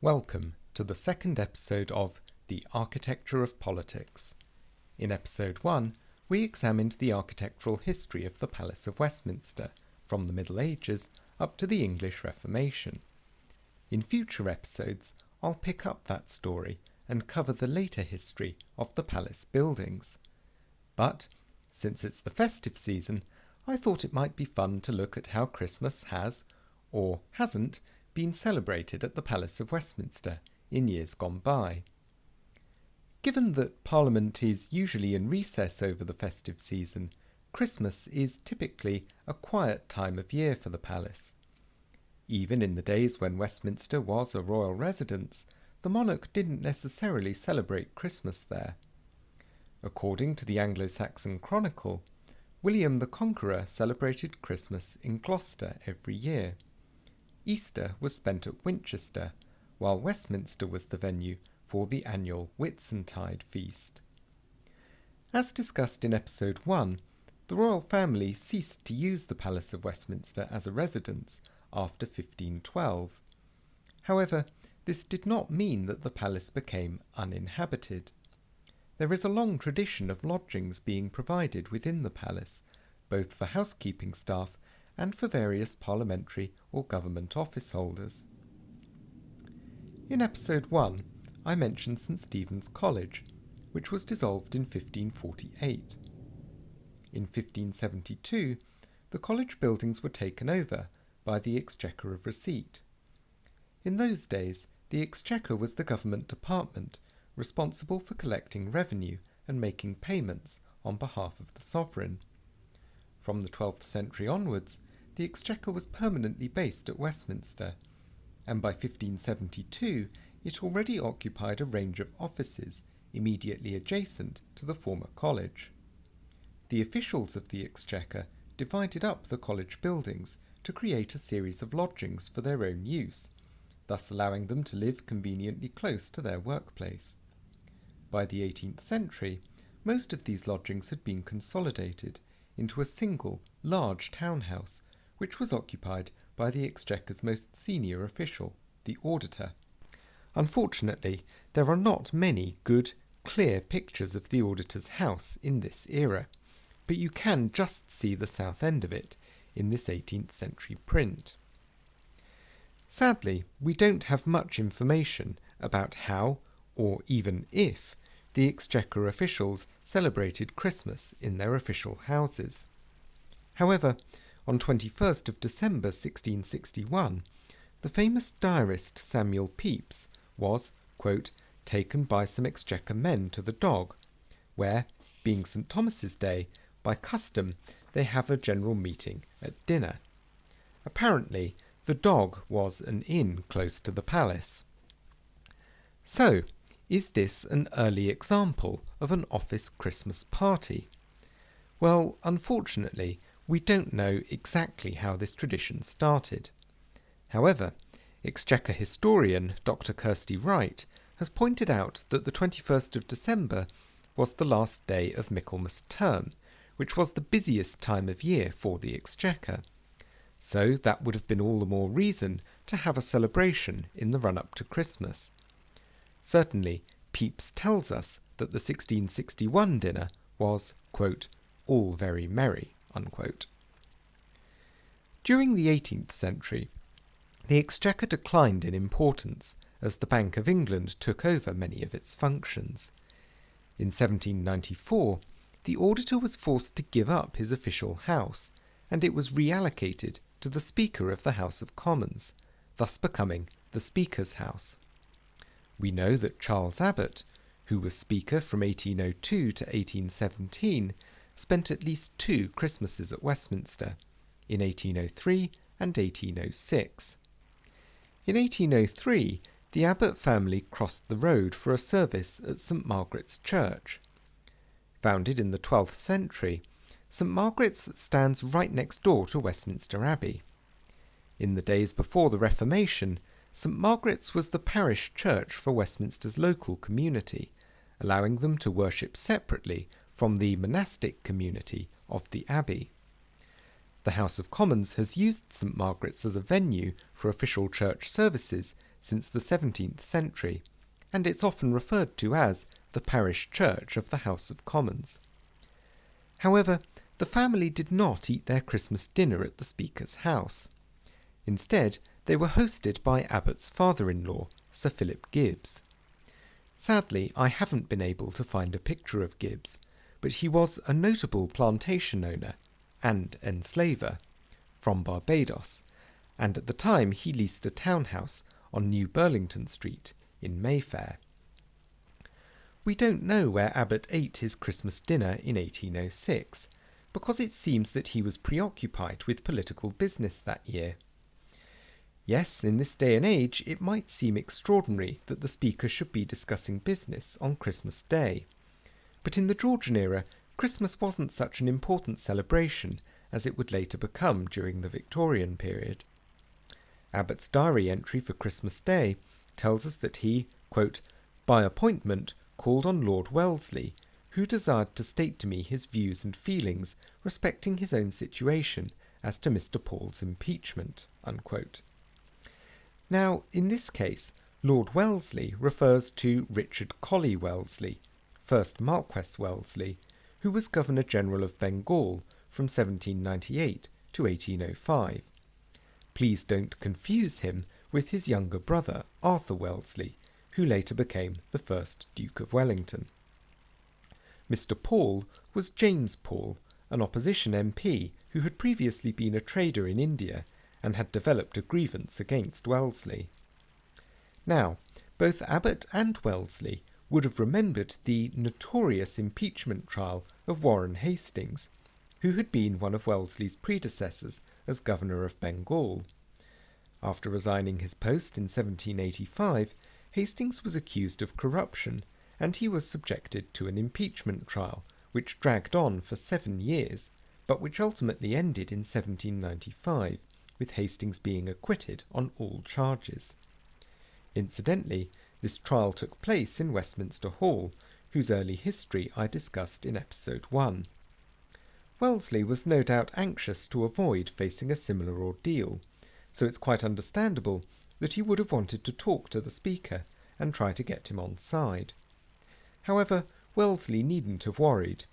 Welcome to the second episode of The Architecture of Politics. In episode 1, we examined the architectural history of the Palace of Westminster, from the Middle Ages up to the English Reformation. In future episodes, I'll pick up that story and cover the later history of the palace buildings. But, since it's the festive season, I thought it might be fun to look at how Christmas has, or hasn't, been celebrated at the Palace of Westminster in years gone by. Given that Parliament is usually in recess over the festive season, Christmas is typically a quiet time of year for the palace. Even in the days when Westminster was a royal residence, the monarch didn't necessarily celebrate Christmas there. According to the Anglo-Saxon Chronicle, William the Conqueror celebrated Christmas in Gloucester every year. Easter was spent at Winchester, while Westminster was the venue for the annual Whitsuntide feast. As discussed in episode 1, the royal family ceased to use the Palace of Westminster as a residence after 1512. However, this did not mean that the palace became uninhabited. There is a long tradition of lodgings being provided within the palace, both for housekeeping staff and for various parliamentary or government office holders. In episode 1, I mentioned St Stephen's College, which was dissolved in 1548. In 1572, the college buildings were taken over by the Exchequer of Receipt. In those days, the Exchequer was the government department responsible for collecting revenue and making payments on behalf of the sovereign. From the 12th century onwards, the Exchequer was permanently based at Westminster, and by 1572 it already occupied a range of offices immediately adjacent to the former college. The officials of the Exchequer divided up the college buildings to create a series of lodgings for their own use, thus allowing them to live conveniently close to their workplace. By the 18th century, most of these lodgings had been consolidated into a single, large townhouse, which was occupied by the Exchequer's most senior official, the auditor. Unfortunately, there are not many good, clear pictures of the auditor's house in this era, but you can just see the south end of it in this 18th century print. Sadly, we don't have much information about how, or even if, the Exchequer officials celebrated Christmas in their official houses. However, on 21st of December 1661, the famous diarist Samuel Pepys was, quote, taken by some Exchequer men to the Dog, where, being St Thomas's Day, by custom they have a general meeting at dinner. Apparently, the Dog was an inn close to the palace. So, is this an early example of an office Christmas party? Well, unfortunately, we don't know exactly how this tradition started. However, Exchequer historian Dr Kirsty Wright has pointed out that the 21st of December was the last day of Michaelmas term, which was the busiest time of year for the Exchequer. So that would have been all the more reason to have a celebration in the run-up to Christmas. Certainly, Pepys tells us that the 1661 dinner was, quote, all very merry, unquote. During the 18th century, the Exchequer declined in importance as the Bank of England took over many of its functions. In 1794, the auditor was forced to give up his official house, and it was reallocated to the Speaker of the House of Commons, thus becoming the Speaker's House. We know that Charles Abbott, who was Speaker from 1802 to 1817, spent at least 2 Christmases at Westminster, in 1803 and 1806. In 1803, the Abbott family crossed the road for a service at St Margaret's Church. Founded in the 12th century, St Margaret's stands right next door to Westminster Abbey. In the days before the Reformation, St Margaret's was the parish church for Westminster's local community, allowing them to worship separately from the monastic community of the Abbey. The House of Commons has used St Margaret's as a venue for official church services since the 17th century, and it's often referred to as the parish church of the House of Commons. However, the family did not eat their Christmas dinner at the Speaker's house. Instead, they were hosted by Abbott's father-in-law, Sir Philip Gibbs. Sadly, I haven't been able to find a picture of Gibbs, but he was a notable plantation owner and enslaver from Barbados, and at the time he leased a townhouse on New Burlington Street in Mayfair. We don't know where Abbott ate his Christmas dinner in 1806, because it seems that he was preoccupied with political business that year. Yes, in this day and age, it might seem extraordinary that the Speaker should be discussing business on Christmas Day. But in the Georgian era, Christmas wasn't such an important celebration as it would later become during the Victorian period. Abbott's diary entry for Christmas Day tells us that he, quote, by appointment called on Lord Welsley, who desired to state to me his views and feelings respecting his own situation as to Mr. Paul's impeachment, unquote. Now, in this case, Lord Welsley refers to Richard Colley Welsley, 1st Marquess Welsley, who was Governor-General of Bengal from 1798 to 1805. Please don't confuse him with his younger brother, Arthur Welsley, who later became the 1st Duke of Wellington. Mr. Paul was James Paul, an opposition MP who had previously been a trader in India and had developed a grievance against Welsley. Now, both Abbott and Welsley would have remembered the notorious impeachment trial of Warren Hastings, who had been one of Wellesley's predecessors as Governor of Bengal. After resigning his post in 1785, Hastings was accused of corruption, and he was subjected to an impeachment trial, which dragged on for 7 years, but which ultimately ended in 1795, with Hastings being acquitted on all charges. Incidentally, this trial took place in Westminster Hall, whose early history I discussed in episode 1. Wellesley was no doubt anxious to avoid facing a similar ordeal, so it's quite understandable that he would have wanted to talk to the Speaker and try to get him on side. However, Wellesley needn't have worried.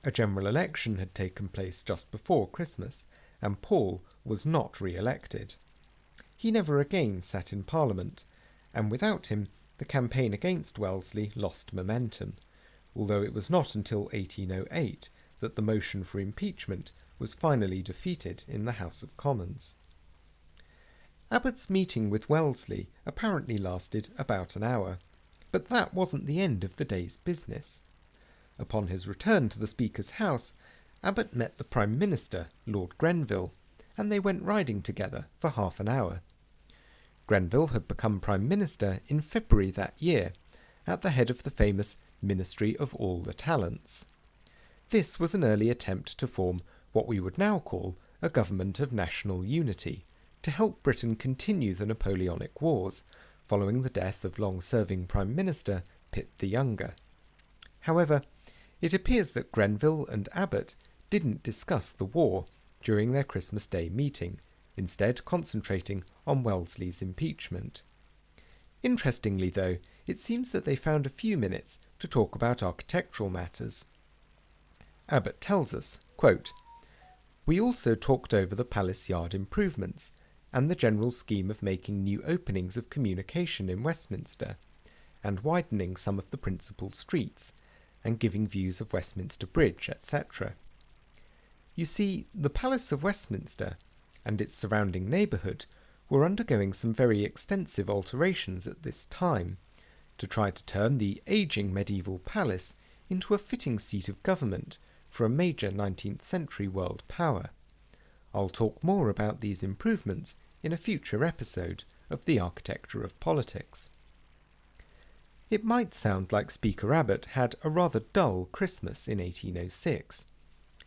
A general election had taken place just before Christmas, and Paul was not re-elected. He never again sat in Parliament, and without him the campaign against Wellesley lost momentum, although it was not until 1808 that the motion for impeachment was finally defeated in the House of Commons. Abbott's meeting with Wellesley apparently lasted about an hour, but that wasn't the end of the day's business. Upon his return to the Speaker's house, Abbott met the Prime Minister, Lord Grenville, and they went riding together for half an hour. Grenville had become Prime Minister in February that year, at the head of the famous Ministry of All the Talents. This was an early attempt to form what we would now call a government of national unity, to help Britain continue the Napoleonic Wars, following the death of long-serving Prime Minister Pitt the Younger. However, it appears that Grenville and Abbott didn't discuss the war during their Christmas Day meeting, instead concentrating on Wellesley's impeachment. Interestingly though, it seems that they found a few minutes to talk about architectural matters. Abbott tells us, quote, "We also talked over the palace yard improvements, and the general scheme of making new openings of communication in Westminster, and widening some of the principal streets, and giving views of Westminster Bridge, etc. You see, the Palace of Westminster and its surrounding neighbourhood were undergoing some very extensive alterations at this time, to try to turn the ageing medieval palace into a fitting seat of government for a major 19th century world power. I'll talk more about these improvements in a future episode of The Architecture of Politics." It might sound like Speaker Abbott had a rather dull Christmas in 1806,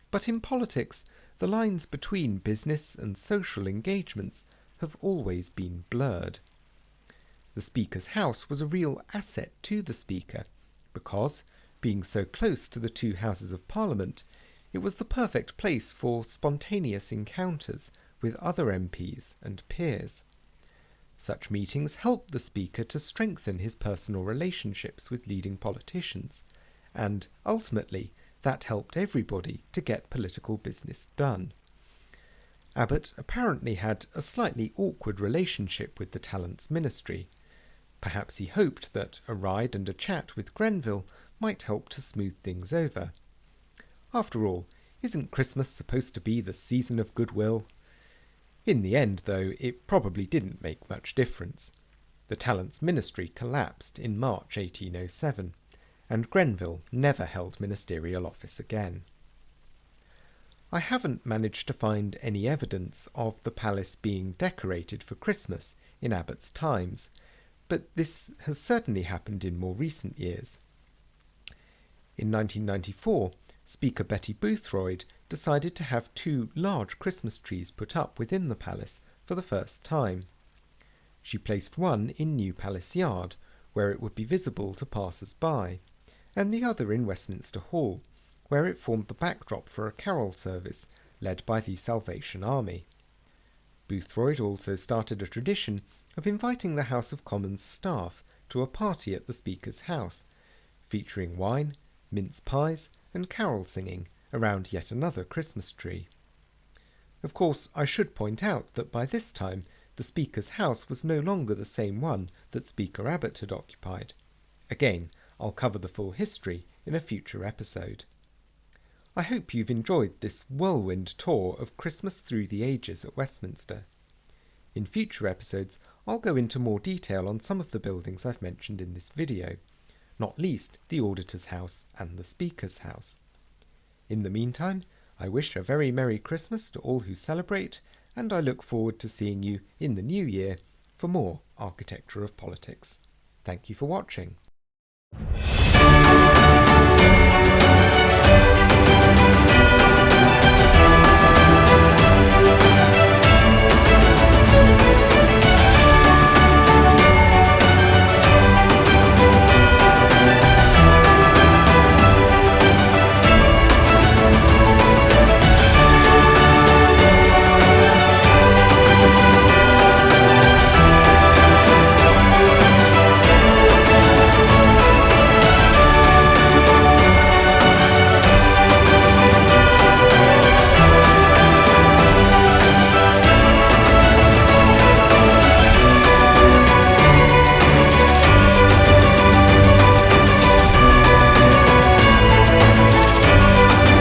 but in politics the lines between business and social engagements have always been blurred. The Speaker's house was a real asset to the Speaker because, being so close to the two Houses of Parliament, it was the perfect place for spontaneous encounters with other MPs and peers. Such meetings helped the Speaker to strengthen his personal relationships with leading politicians, and ultimately that helped everybody to get political business done. Abbott apparently had a slightly awkward relationship with the Talents Ministry. Perhaps he hoped that a ride and a chat with Grenville might help to smooth things over. After all, isn't Christmas supposed to be the season of goodwill? In the end, though, it probably didn't make much difference. The Talents Ministry collapsed in March 1807, and Grenville never held ministerial office again. I haven't managed to find any evidence of the palace being decorated for Christmas in Abbott's times, but this has certainly happened in more recent years. In 1994, Speaker Betty Boothroyd decided to have 2 large Christmas trees put up within the palace for the first time. She placed one in New Palace Yard, where it would be visible to passers-by, and the other in Westminster Hall, where it formed the backdrop for a carol service led by the Salvation Army. Boothroyd also started a tradition of inviting the House of Commons staff to a party at the Speaker's house, featuring wine, mince pies and carol singing around yet another Christmas tree. Of course, I should point out that by this time the Speaker's house was no longer the same one that Speaker Abbott had occupied. Again, I'll cover the full history in a future episode. I hope you've enjoyed this whirlwind tour of Christmas through the ages at Westminster. In future episodes, I'll go into more detail on some of the buildings I've mentioned in this video, not least the Auditor's House and the Speaker's House. In the meantime, I wish a very Merry Christmas to all who celebrate, and I look forward to seeing you in the new year for more Architecture of Politics. Thank you for watching.